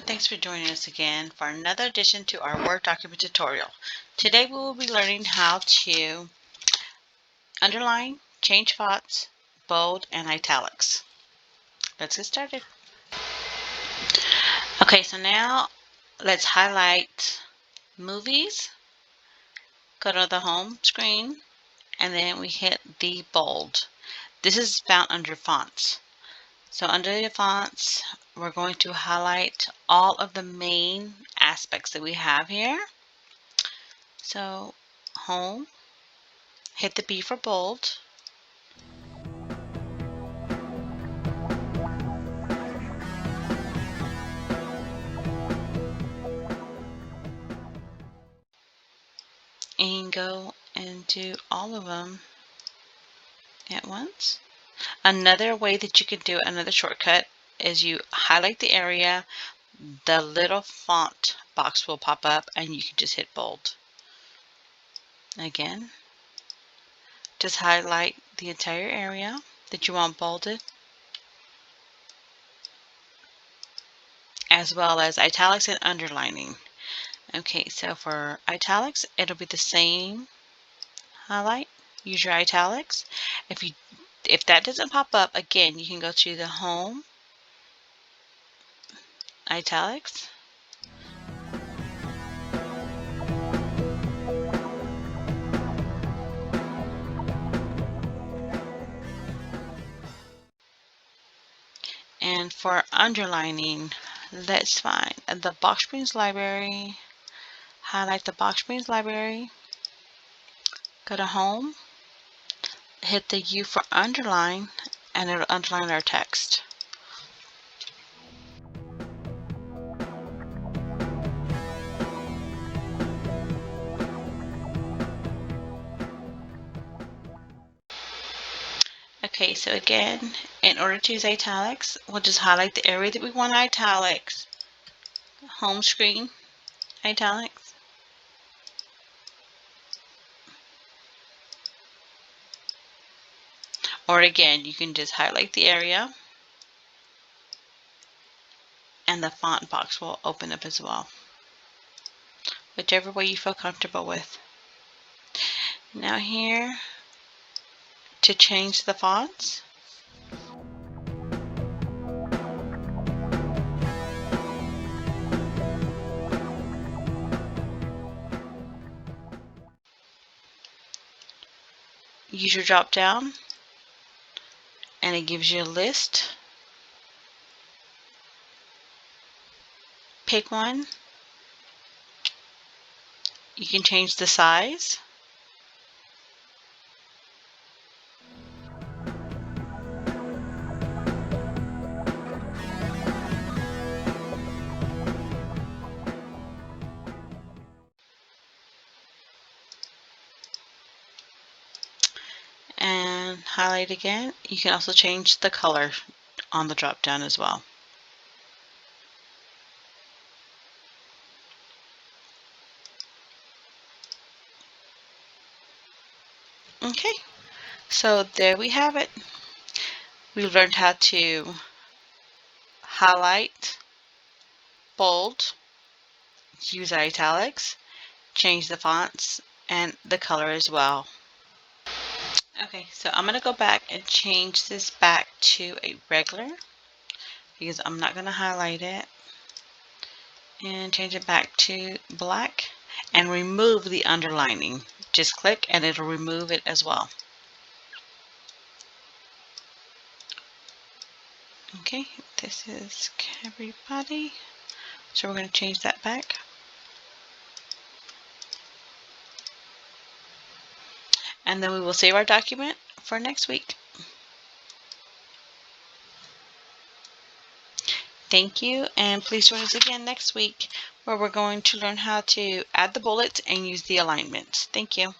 Thanks for joining us again for another edition to our Word document tutorial. Today we will be learning how to underline, change fonts, bold, and italics. Let's get started. Okay, so now let's highlight movies, go to the home screen, and then we hit the bold. This is found under fonts. So under the fonts, we're going to highlight all of the main aspects that we have here. So home, hit the B for bold. And go and do all of them at once. Another way that you can do it, another shortcut, is you highlight the area, the little font box will pop up, and you can just hit bold. Again, just highlight the entire area that you want bolded, as well as italics and underlining. Okay, so for italics, it'll be the same highlight. Use your italics. If that doesn't pop up, again, you can go to the home, italics, and for underlining, let's find the Box Springs Library, highlight the Box Springs Library, go to home, hit the U for underline, and it'll underline our text. Okay, so again, in order to use italics, we'll just highlight the area that we want italics. Home screen, italics. Or again, you can just highlight the area and the font box will open up as well. Whichever way you feel comfortable with. Now here, to change the fonts, use your drop down and it gives you a list. Pick one. You can change the size. And highlight again. You can also change the color on the drop down as well. Okay, so there we have it. We learned how to highlight, bold, use italics, change the fonts, and the color as well. Okay, so I'm going to go back and change this back to a regular because I'm not going to highlight it, and change it back to black and remove the underlining. Just click and it'll remove it as well. Okay, this is everybody. So we're going to change that back. And then we will save our document for next week. Thank you, and please join us again next week where we're going to learn how to add the bullets and use the alignments. Thank you.